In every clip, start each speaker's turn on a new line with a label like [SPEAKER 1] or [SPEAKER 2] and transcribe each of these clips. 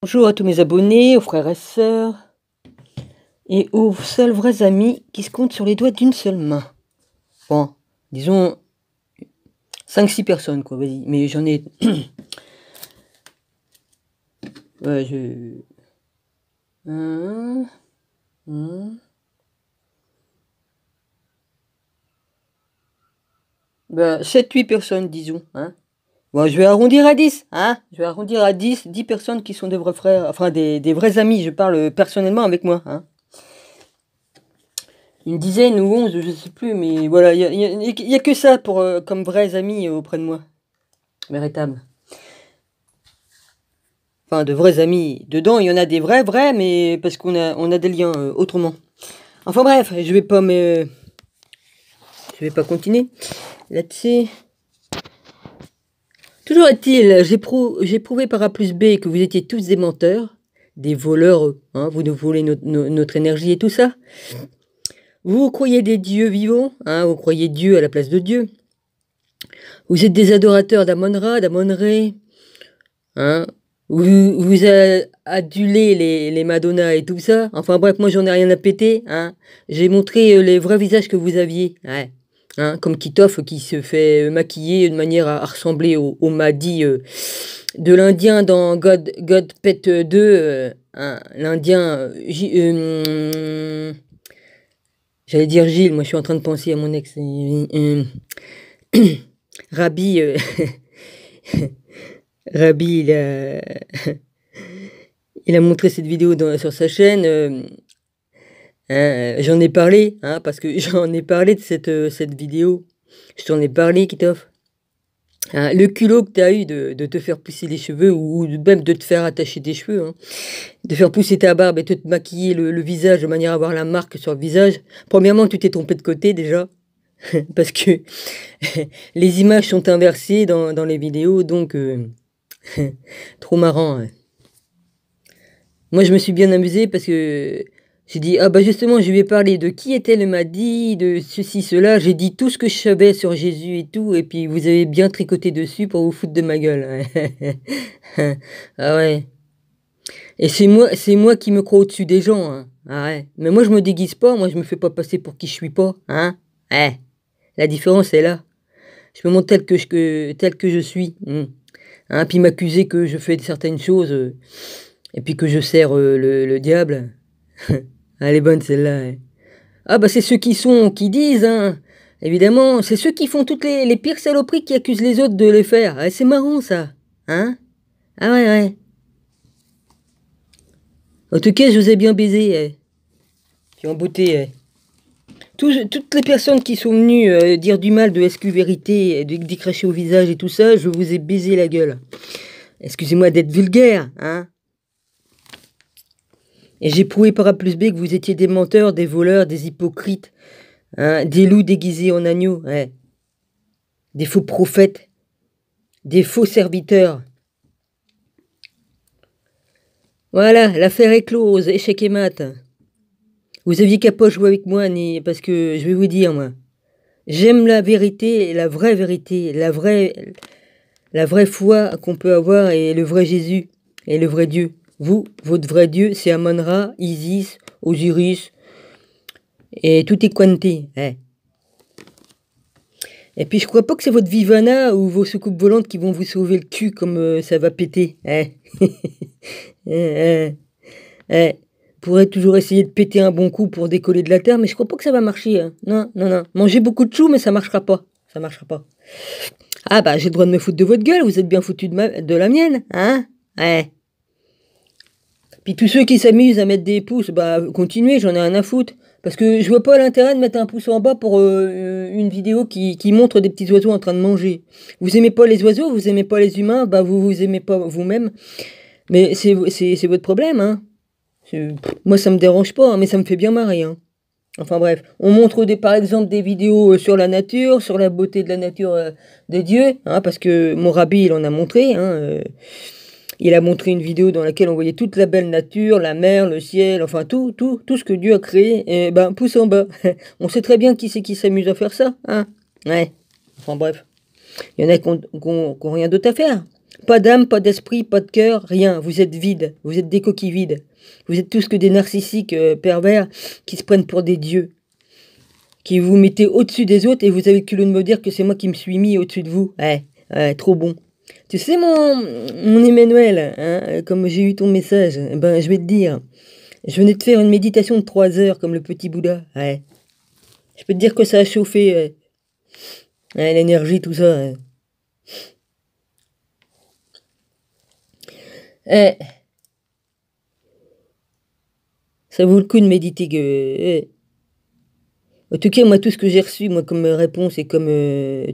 [SPEAKER 1] Bonjour à tous mes abonnés, aux frères et sœurs, et aux seuls vrais amis qui se comptent sur les doigts d'une seule main. Bon, disons 5-6 personnes, quoi, vas-y, mais j'en ai... ouais, Bah, 7-8 personnes, disons, hein. Bon, je vais arrondir à 10, hein. Je vais arrondir à 10 personnes qui sont des vrais frères, enfin des vrais amis, je parle personnellement avec moi, hein. Une dizaine ou 11, je sais plus, mais voilà, il y a que ça pour, comme vrais amis auprès de moi. Véritable. Enfin, de vrais amis. Dedans, il y en a des vrais, mais parce on a des liens autrement. Enfin bref, je vais pas continuer là-dessus. Toujours est-il, j'ai prouvé par A plus B que vous étiez tous des menteurs, des voleurs, hein, vous nous volez notre énergie et tout ça. Vous croyez des dieux vivants, hein, vous croyez Dieu à la place de Dieu. Vous êtes des adorateurs d'Amon-Ra, d'Amon-Ré, hein. Vous adulez les Madonna et tout ça. Enfin bref, moi j'en ai rien à péter, hein. J'ai montré les vrais visages que vous aviez, ouais. Hein, comme Kitov qui se fait maquiller de manière à ressembler au Mahdi de l'Indien dans God Pet 2. Hein, l'Indien... j'allais dire Gilles, moi je suis en train de penser à mon ex. Rabbi... Rabbi, il a montré cette vidéo sur sa chaîne. J'en ai parlé, hein, parce que j'en ai parlé de cette vidéo. Je t'en ai parlé, Kitov. Hein, le culot que tu as eu de te faire pousser les cheveux, ou même de te faire attacher des cheveux, hein, de faire pousser ta barbe et de te maquiller le visage de manière à avoir la marque sur le visage. Premièrement, tu t'es trompé de côté déjà. Parce que les images sont inversées dans les vidéos, donc trop marrant. Hein. Moi, je me suis bien amusé parce que j'ai dit, ah bah justement, je lui ai parlé de qui était le Mahdi, de ceci, cela. J'ai dit tout ce que je savais sur Jésus et tout, et puis vous avez bien tricoté dessus pour vous foutre de ma gueule. Ah ouais. Et c'est moi qui me crois au-dessus des gens. Hein. Ah ouais. Mais moi, je me déguise pas, moi, je me fais pas passer pour qui je suis pas. Hein. Ouais. La différence est là. Je me montre tel que je suis. Hein, puis m'accuser que je fais certaines choses, et puis que je sers le diable. Elle est bonne celle-là. Hein. Ah bah c'est ceux qui disent, hein. Évidemment, c'est ceux qui font toutes les pires saloperies qui accusent les autres de les faire. Ah, c'est marrant ça. Hein. Ah ouais, ouais. En tout cas, je vous ai bien baisé. Eh. Puis en beauté. Eh. Toutes les personnes qui sont venues dire du mal de SQ Vérité, d'y cracher au visage et tout ça, je vous ai baisé la gueule. Excusez-moi d'être vulgaire, hein. Et j'ai prouvé par A plus B que vous étiez des menteurs, des voleurs, des hypocrites, hein, des loups déguisés en agneaux, ouais. Des faux prophètes, des faux serviteurs. Voilà, l'affaire est close, échec et mat. Vous aviez qu'à pas jouer avec moi, parce que je vais vous dire, moi, j'aime la vérité, la vraie foi qu'on peut avoir et le vrai Jésus et le vrai Dieu. Vous, votre vrai Dieu, c'est Amon-Ra, Isis, Osiris, et tout est quanté. Eh. Et puis je crois pas que c'est votre Vivana ou vos soucoupes volantes qui vont vous sauver le cul comme ça va péter. Eh. Pourrait toujours essayer de péter un bon coup pour décoller de la terre, mais je crois pas que ça va marcher. Hein. Non, non, non. Mangez beaucoup de choux, mais ça marchera pas. Ça marchera pas. Ah bah j'ai le droit de me foutre de votre gueule, vous êtes bien foutu de la mienne, hein. Ouais. Puis tous ceux qui s'amusent à mettre des pouces, bah continuez, j'en ai rien à foutre. Parce que je vois pas l'intérêt de mettre un pouce en bas pour une vidéo qui montre des petits oiseaux en train de manger. Vous aimez pas les oiseaux, vous aimez pas les humains, bah vous aimez pas vous-même. Mais c'est votre problème, hein. Moi ça me dérange pas, hein, mais ça me fait bien marrer, hein. Enfin bref, on montre par exemple des vidéos sur la nature, sur la beauté de la nature de Dieu, hein, parce que mon rabbi il en a montré, hein, il a montré une vidéo dans laquelle on voyait toute la belle nature, la mer, le ciel, enfin tout ce que Dieu a créé, et ben pouce en bas. On sait très bien qui c'est qui s'amuse à faire ça, hein. Ouais, enfin bref, il y en a qui ont rien d'autre à faire. Pas d'âme, pas d'esprit, pas de cœur, rien. Vous êtes vide. Vous êtes des coquilles vides. Vous êtes tous que des narcissiques pervers qui se prennent pour des dieux. Qui vous mettez au-dessus des autres et vous avez le culot de me dire que c'est moi qui me suis mis au-dessus de vous. Ouais, trop bon. Tu sais, mon Emmanuel, hein, comme j'ai eu ton message, ben, je vais te dire, je venais de faire une méditation de 3 heures comme le petit Bouddha. Ouais. Je peux te dire que ça a chauffé. Ouais, l'énergie, tout ça. Ouais. Ça vaut le coup de méditer. En tout cas, moi, tout ce que j'ai reçu, moi, comme réponse et comme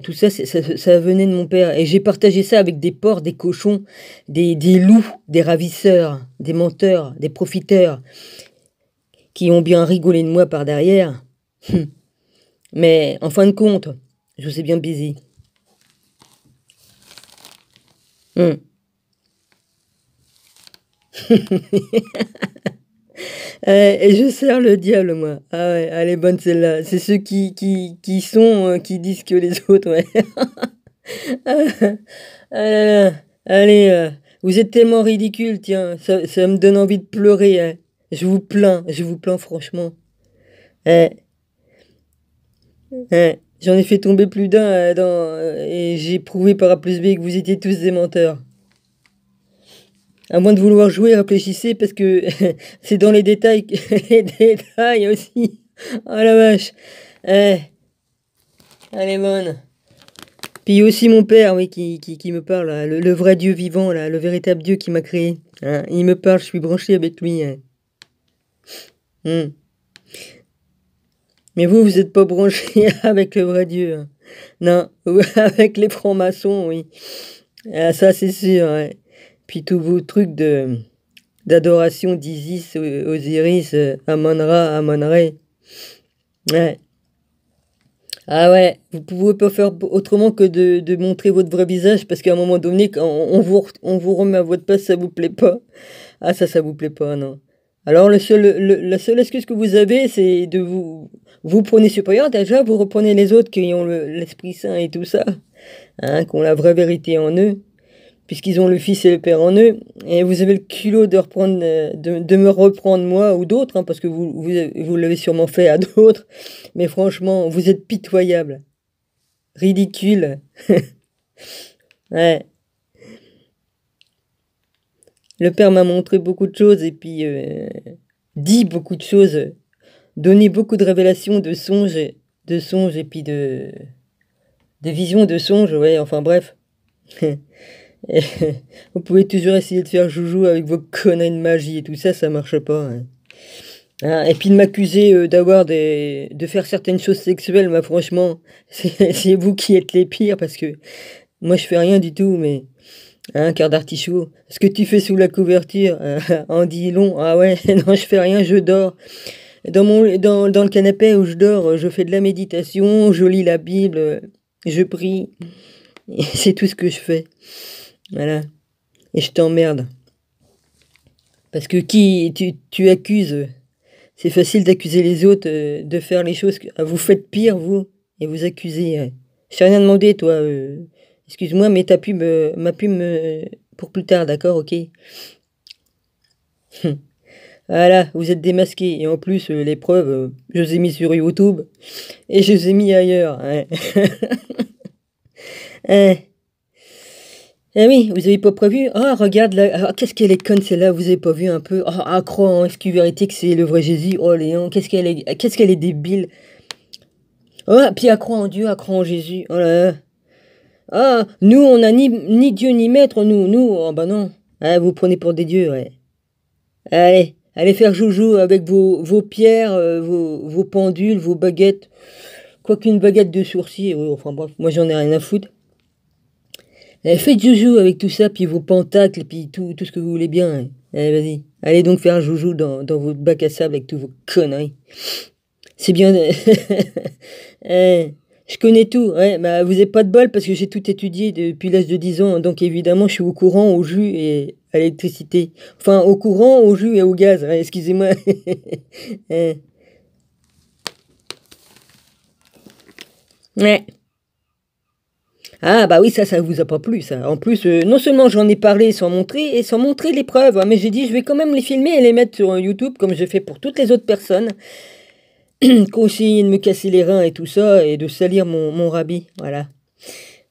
[SPEAKER 1] tout ça, ça venait de mon père. Et j'ai partagé ça avec des porcs, des cochons, des loups, des ravisseurs, des menteurs, des profiteurs, qui ont bien rigolé de moi par derrière. Mais en fin de compte, je vous ai bien baisé. Et je sers le diable, moi. Ah ouais, elle est bonne celle-là. C'est ceux qui disent que les autres, ouais. Ah là là. Allez, vous êtes tellement ridicule, tiens. Ça me donne envie de pleurer, hein. Je vous plains franchement. Eh, J'en ai fait tomber plus d'un et j'ai prouvé par A plus B que vous étiez tous des menteurs. À moins de vouloir jouer, réfléchissez parce que c'est dans les détails, les détails aussi. Oh la vache. Eh, elle est bonne. Puis il y a aussi mon père, oui, qui me parle, là, le vrai Dieu vivant, là, le véritable Dieu qui m'a créé. Hein, il me parle, je suis branché avec lui. Hein. Hmm. Mais vous n'êtes pas branché avec le vrai Dieu. Hein. Non, avec les francs-maçons, oui. Ah, ça, c'est sûr. Ouais. Puis tous vos trucs d'adoration d'Isis, Osiris, Amon-Ra, Amon-Ré. Ouais. Ah ouais, vous pouvez pas faire autrement que de montrer votre vrai visage parce qu'à un moment donné, quand on vous remet à votre place, ça vous plaît pas. Ah ça vous plaît pas, non. Alors la seule excuse que vous avez, c'est de vous prenez supérieur, déjà vous reprenez les autres qui ont l'Esprit Saint et tout ça, hein, qui ont la vraie vérité en eux, puisqu'ils ont le Fils et le Père en eux, et vous avez le culot de reprendre, de me reprendre moi ou d'autres, hein, parce que vous l'avez sûrement fait à d'autres, mais franchement, vous êtes pitoyable, ridicule. Ouais. Le Père m'a montré beaucoup de choses et puis dit beaucoup de choses, donné beaucoup de révélations, de songes et puis de visions de songes, ouais, enfin bref. Et vous pouvez toujours essayer de faire joujou avec vos conneries de magie et tout ça, ça marche pas. Hein. Hein, et puis de m'accuser de faire certaines choses sexuelles, moi franchement, c'est vous qui êtes les pires parce que moi je fais rien du tout, mais hein, cœur d'artichaut, ce que tu fais sous la couverture, en dit long. Ah ouais, non, je fais rien, je dors. Dans le canapé où je dors, je fais de la méditation, je lis la Bible, je prie. Et c'est tout ce que je fais. Voilà. Et je t'emmerde. Parce que tu accuses. C'est facile d'accuser les autres de faire les choses. Vous faites pire, vous. Et vous accusez. Je t'ai rien demandé, toi. Excuse-moi, mais ma pub pour plus tard, d'accord, ok. Voilà, vous êtes démasqués. Et en plus, les preuves, je les ai mis sur YouTube. Et je les ai mis ailleurs. Hein. Hein. Eh oui, vous avez pas prévu? Ah, regarde, là, ah, qu'est-ce qu'elle est conne celle-là, vous avez pas vu un peu? Ah, crois en FQ Vérité que c'est le vrai Jésus. Oh, Léon, qu'est-ce qu'elle est débile. Oh, puis à croire en Dieu, à croire en Jésus. Oh là là. Ah, nous, on a ni Dieu ni maître, nous, oh bah non. Ah, vous prenez pour des dieux, ouais. Allez faire joujou avec vos pierres, vos pendules, vos baguettes. Quoiqu'une baguette de sourcil, oui, enfin bref, moi j'en ai rien à foutre. Faites joujou avec tout ça, puis vos pentacles, puis tout ce que vous voulez bien. Hein. Allez, vas-y. Allez donc faire joujou dans votre bac à sable avec tous vos conneries. C'est bien. Je connais tout. Ouais, bah, vous n'avez pas de bol parce que j'ai tout étudié depuis l'âge de 10 ans. Donc évidemment, je suis au courant au jus et à l'électricité. Enfin, au courant, au jus et au gaz. Ouais, excusez-moi. Ouais. Ah bah oui, ça vous a pas plu, ça. En plus, non seulement j'en ai parlé sans montrer, et sans montrer les preuves, hein, mais j'ai dit je vais quand même les filmer et les mettre sur YouTube, comme je fais pour toutes les autres personnes qui ont essayé de me casser les reins et tout ça, et de salir mon rabis. Voilà,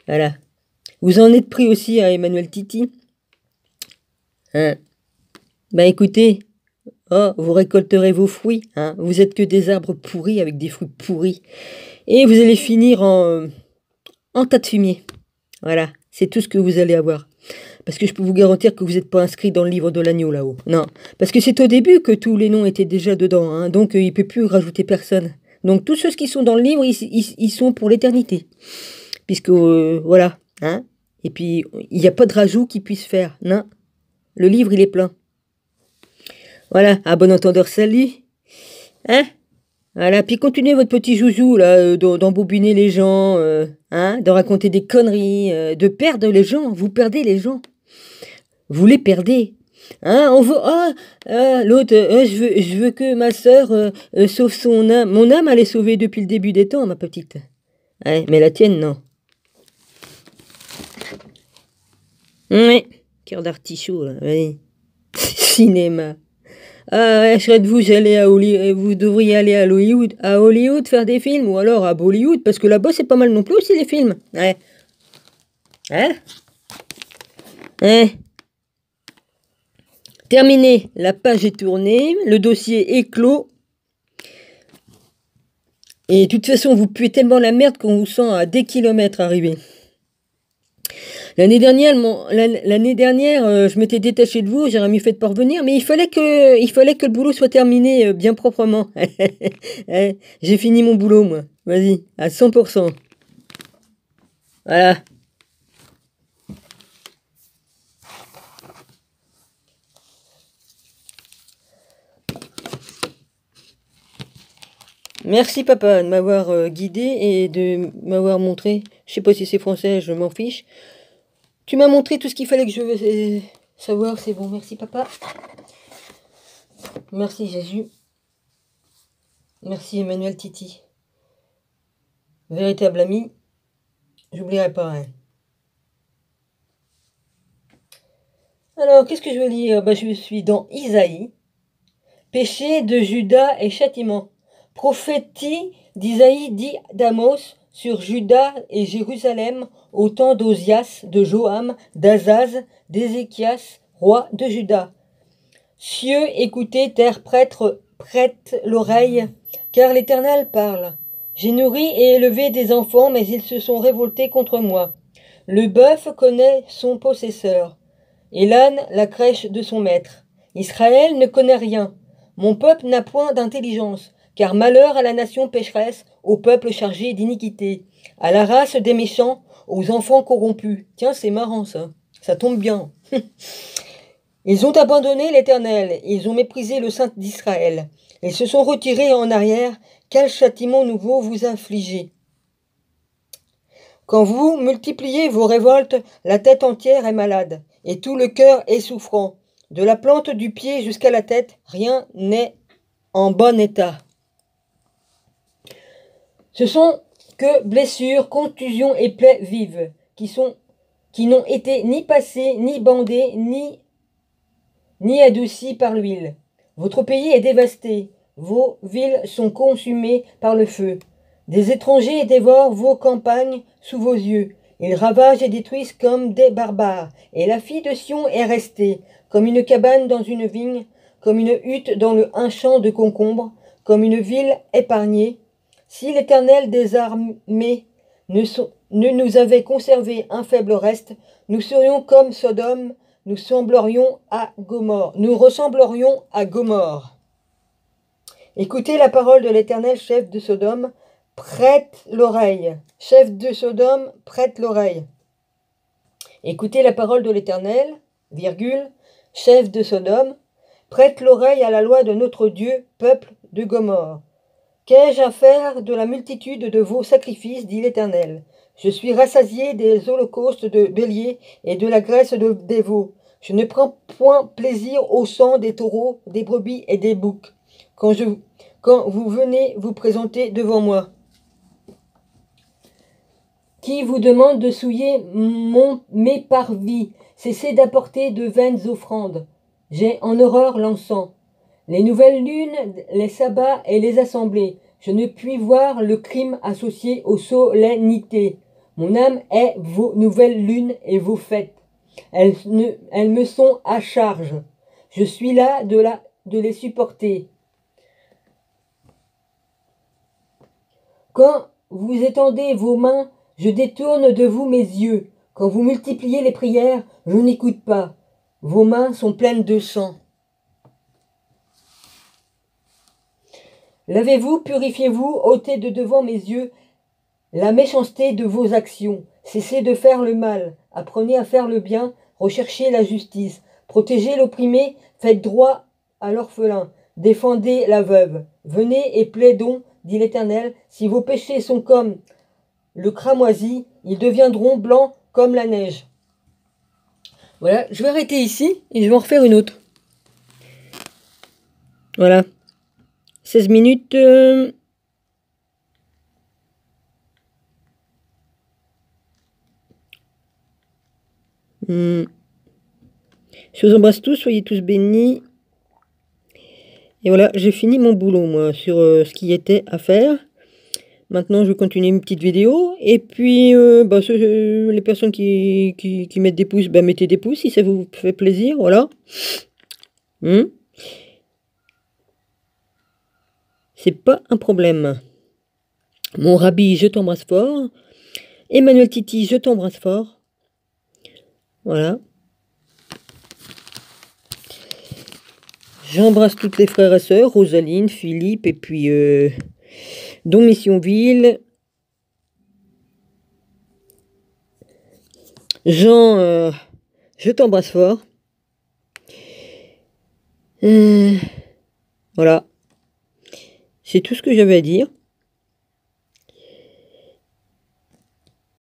[SPEAKER 1] voilà. Vous en êtes pris aussi à Emmanuel Titi, hein. Bah écoutez, oh, vous récolterez vos fruits, hein. Vous êtes que des arbres pourris avec des fruits pourris. Et vous allez finir en tas de fumier. Voilà, c'est tout ce que vous allez avoir. Parce que je peux vous garantir que vous n'êtes pas inscrit dans le livre de l'agneau là-haut. Non, parce que c'est au début que tous les noms étaient déjà dedans, hein, donc il ne peut plus rajouter personne. Donc tous ceux qui sont dans le livre, ils sont pour l'éternité. Puisque, voilà, hein. Et puis, il n'y a pas de rajout qu'ils puissent faire. Non, le livre, il est plein. Voilà, à bon entendeur, salut. Hein? Voilà, puis continuez votre petit joujou, là, d'embobiner les gens, hein, de raconter des conneries, de perdre les gens. Vous perdez les gens. Vous les perdez. Hein, on veut... l'autre, je veux que ma sœur sauve son âme. Mon âme, elle est sauvée depuis le début des temps, ma petite. Ouais, mais la tienne, non. Ouais, cœur d'artichaut, là, oui. Cinéma. Ah ouais, je serais de vous, vous devriez aller à Hollywood faire des films, ou alors à Bollywood, parce que là-bas c'est pas mal non plus aussi les films. Ouais. Hein? Hein? Terminé, la page est tournée, le dossier est clos. Et de toute façon, vous puez tellement la merde qu'on vous sent à des kilomètres arriver. L'année dernière, je m'étais détaché de vous, j'aurais mieux fait de pas revenir, mais il fallait que le boulot soit terminé bien proprement. J'ai fini mon boulot, moi. Vas-y, à 100%. Voilà. Merci papa de m'avoir guidé et de m'avoir montré. Je sais pas si c'est français, je m'en fiche. Tu m'as montré tout ce qu'il fallait que je veux savoir, c'est bon. Merci papa. Merci Jésus. Merci Emmanuel Titi. Véritable ami. J'oublierai pas, hein. Alors, qu'est-ce que je veux lire? Bah, je suis dans Isaïe. Péché de Judas et châtiment. Prophétie d'Isaïe dit d'Amos sur Juda et Jérusalem au temps d'Osias, de Joam, d'Azaz, d'Ézéchias, roi de Juda. Cieux, écoutez, terre, prête l'oreille, car l'Éternel parle. J'ai nourri et élevé des enfants, mais ils se sont révoltés contre moi. Le bœuf connaît son possesseur, et l'âne la crèche de son maître. Israël ne connaît rien. Mon peuple n'a point d'intelligence, car malheur à la nation pécheresse, au peuple chargé d'iniquité, à la race des méchants, aux enfants corrompus. Tiens, c'est marrant ça. Ça tombe bien. Ils ont abandonné l'Éternel, ils ont méprisé le Saint d'Israël. Ils se sont retirés en arrière. Quel châtiment nouveau vous infligez? Quand vous multipliez vos révoltes, la tête entière est malade, et tout le cœur est souffrant. De la plante du pied jusqu'à la tête, rien n'est en bon état. Ce sont que blessures, contusions et plaies vives, qui n'ont été ni passées, ni bandées, ni adoucies par l'huile. Votre pays est dévasté, vos villes sont consumées par le feu. Des étrangers dévorent vos campagnes sous vos yeux. Ils ravagent et détruisent comme des barbares. Et la fille de Sion est restée, comme une cabane dans une vigne, comme une hutte dans un champ de concombres, comme une ville épargnée. Si l'Éternel des armées ne nous avait conservé un faible reste, nous serions comme Sodome, nous ressemblerions à Gomorrhe. Écoutez la parole de l'Éternel, chef de Sodome, prête l'oreille. Chef de Sodome, prête l'oreille. Écoutez la parole de l'Éternel, chef de Sodome, prête l'oreille à la loi de notre Dieu, peuple de Gomorrhe. Qu'ai-je à faire de la multitude de vos sacrifices, dit l'Éternel? Je suis rassasié des holocaustes de béliers et de la graisse des veaux. Je ne prends point plaisir au sang des taureaux, des brebis et des boucs. Quand vous venez vous présenter devant moi. Qui vous demande de souiller mes parvis? Cessez d'apporter de vaines offrandes. J'ai en horreur l'encens, les nouvelles lunes, les sabbats et les assemblées. Je ne puis voir le crime associé aux solennités. Mon âme est vos nouvelles lunes et vos fêtes. Elles me sont à charge. Je suis là de les supporter. Quand vous étendez vos mains, je détourne de vous mes yeux. Quand vous multipliez les prières, je n'écoute pas. Vos mains sont pleines de sang. Lavez-vous, purifiez-vous, ôtez de devant mes yeux la méchanceté de vos actions. Cessez de faire le mal, apprenez à faire le bien, recherchez la justice, protégez l'opprimé, faites droit à l'orphelin, défendez la veuve. Venez et plaidons, dit l'Éternel, si vos péchés sont comme le cramoisi, ils deviendront blancs comme la neige. Voilà, je vais arrêter ici et je vais en refaire une autre. Voilà. 16 minutes. Je vous embrasse tous, soyez tous bénis. Et voilà, j'ai fini mon boulot, moi, sur ce qui était à faire. Maintenant, je vais continuer une petite vidéo. Et puis, les personnes qui mettent des pouces, mettez des pouces si ça vous fait plaisir, voilà. C'est pas un problème. Mon Rabbi, je t'embrasse fort. Emmanuel Titi, je t'embrasse fort. Voilà. J'embrasse toutes les frères et sœurs, Rosaline, Philippe, et puis Don Missionville. Jean, je t'embrasse fort. Voilà. C'est tout ce que j'avais à dire.